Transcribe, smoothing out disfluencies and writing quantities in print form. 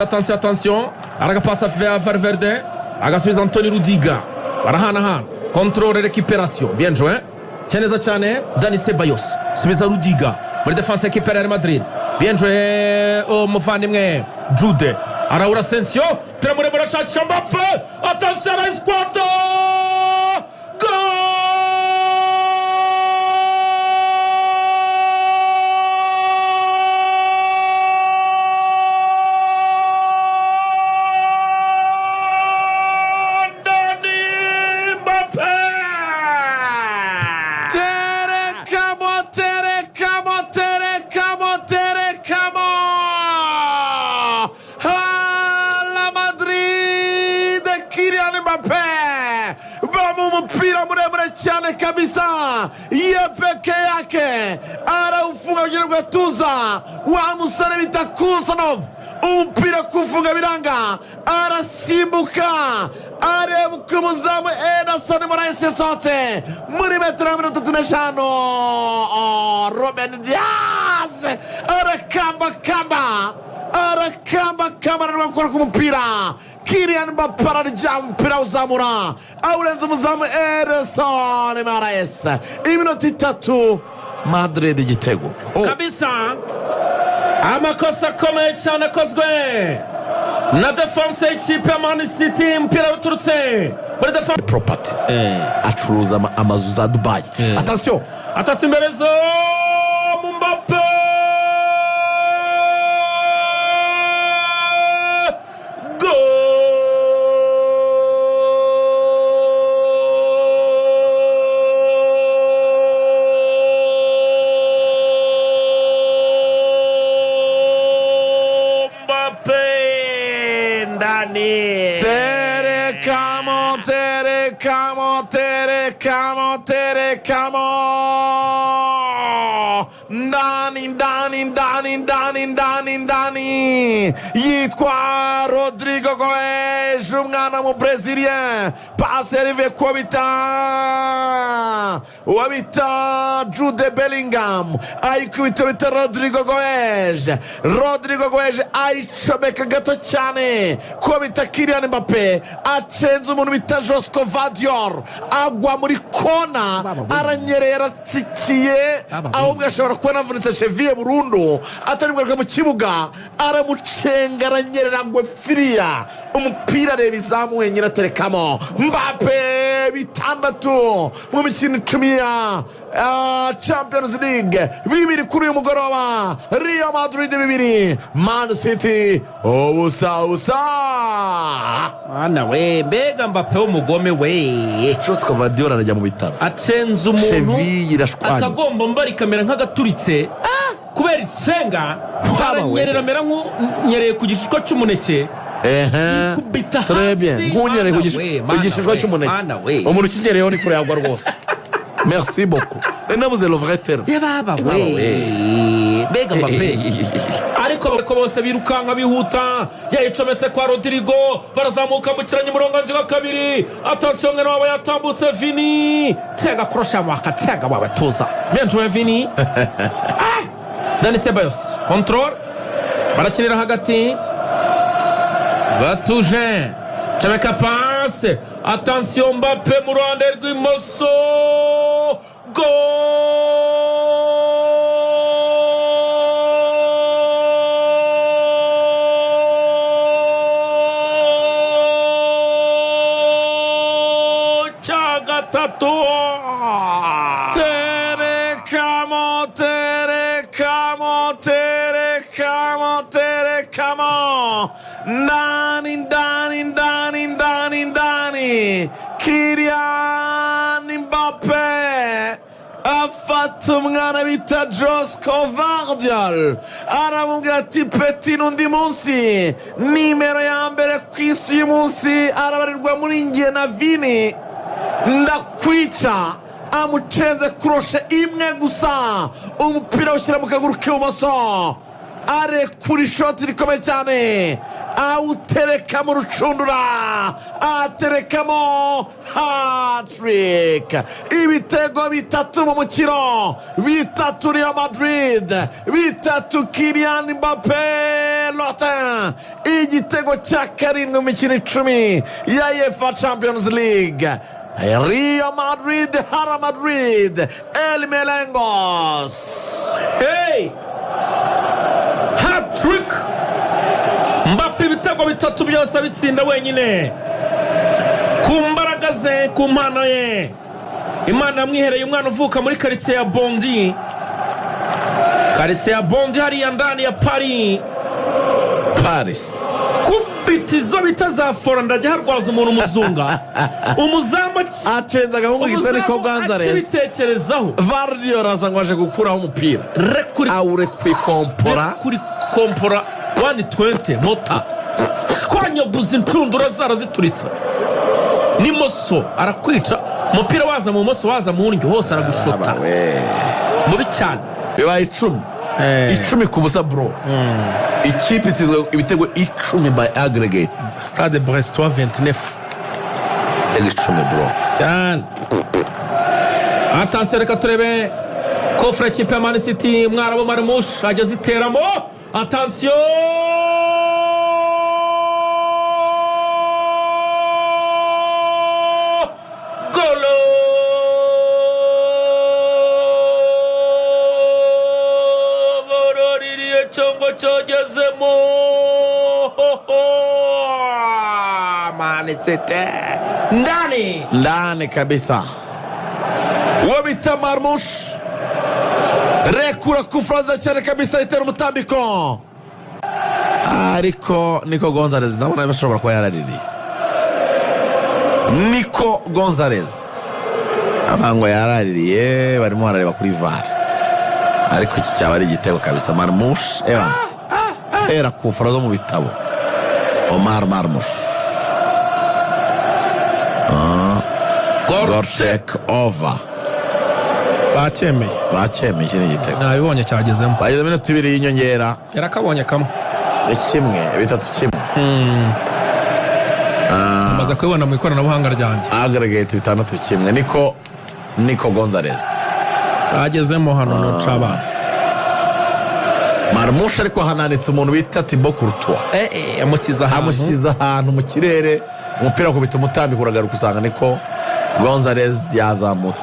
Attention, aragapassa vers Valverde, agasubiza Antonio Rudiga, barahanahana, contrôle récupération, bien joué. Tieneza cyane, Dani Ceballos, subiza Rudiga, muri défense équipe ya Real Madrid, bien joué umuvandimwe Jude, Raúl Asensio, pira muremure ashakisha Mbappé, attention à l'esquato, goal! Cyane kabisa yepeke yake araufunga kugira ngo atuza wa musore bita Kusanov umupira kufunga biranga arasimbuka areba uko muzamu Ederson Moraes yasohotse muri metero 35 Ruben Dias arakamba arimo gukora ku mupira Kylian Mbappé arajya umupira uzamura awurenza umuzamu Ederson Moraes iminota 3 Madrid igitego kabisa amakosa akomeye cyane akozwe na defense y'ikipe ya Man City umupira uturutse muri defense property acuruza amazu za Dubai attention imbere zo Mbappé Terekamo ndani yitwa Rodrigo Goes umwana mu Brazilien passe arrive ko bita Jude Bellingham ayikubita bita Rodrigo Goes ayicomeka gato cyane ko bita Kylian Mbappé acenze umuntu bita Josko Vadior agwa muri kona aranyerera tsikiye ahubwo ashobora kuba navunitse cheville burundu atari bwo mu kibuga aramucenga aranyerera ngo firia umupira reba izamu wenyine aterekamo Mbappé bitandatu mu mikino 10 ya Champions League bibiri kuri uyu mugoroba Real Madrid 2 Man City ubusa ana we mbega Mbappé umugome we Josko Vadior arajya mu bitaro acenze umuntu cheville irashwanye akagomba mbari kamera nk'agaturitse kubera icenga aranyerera mera nk'unyereye ku gishishwa cy'umuneke kubita très bien nk'unyereye ku gishishwa cy'umuneke umuntu ukinyereyeho ni kure yagwa rwose merci beaucoup nabuze le vrai terme yababa we mbega Mbappé ariko bose birukanka bihuta yayicometse kwa Rodrigo barazamuka mu kiranye murongo nje wa kabiri attention ngene waba yatambutse Vini cega crochet mwaka cega wawe tuza bien joué Vini Dani Ceballos contrôle barakinira hagati batuje chameka passe attention Mbappé mu ruhande rw'imoso Terekamo ndani Kylian Mbappé afata umwana bita Josko Vadior aramubwira ati peti n'undi munsi nimero ya mbere ku isi uyu munsi arabarirwa muri ngiye na Vini ndakwica amucenze kuroshe imwe gusa umupira ushyira mu kaguru k'ibumoso arekura ishoti rikomeye cyane awutereka mu rucundura aterekamo hat-trick. Ibitego 3 mu mukino, 3 Real Madrid, 3 Kylian Mbappé Lotin. Igitego cya 7 mu mikino 10 ya UEFA Champions League. Real Madrid, Hara Madrid, El Melengos. Hey! Hat-trick! Mbappe ibitego 3 byose abitsinda wenyine ku mbaraga ze, ku mpano ye. Imana yamwihereye umwana uvuka muri karitsiye ya Bondi. Karitsiye ya Bondi hariya ndani ya Paris. Kubitizo bitazafora ndajya harwaza umuntu umuzunga. Umuzamu acenza agahungu gitwa Nico Gonzalez. Akibitekerezaho. Vardio raza ngo aje gukuraho umupira. Awurekwi kompora 120 mota. Shwanyaguza incundura zarazituritsa. Nimoso arakwica, umupira waza mu moso waza mu ndyo hose aragushota. Mubi cyane. Bibaye 10 ku busa bro. Ikipe isizwe ibitego 10 by aggregate. Stade Brestois 29. Ibitego 10 bro. Cyane. Attention reka turebe kofre ikipe ya Man City, Mwarabu Marmoush ageze iteramo. Attention! Golo! Boroririye cyongo cyogezemo. Man City. Ndani kabisa. Wabita Marmoush. Rekura kufranza cyane kabisa itera umutambiko. Ariko Nico Gonzalez ndabona bashobora kuba yaraririye. Nico Gonzalez abango yaraririye barimo barareba kuri VAR. Ariko iki cyaba ari igitego kabisa. Marmoush era kufra zo mu bitabo. Omar Marmoush. Gorshek over. Bakemeye iki ni igitego. Nabibonye cyagezemo. Bageze minota 2 y'inyongera. Yarakabonye kamwe. 3 Maze kubibona mu ikoranabuhanga ryanjye. Aggregate 6-1 Nico Gonzalez agezemo hano no caba. Marmoush ariko hananitse umuntu bita Thibaut Courtois. Amukiza ahantu mu kirere, umupira kubita umutambiko uragaruka usanga Nico Gonzalez yazamutse.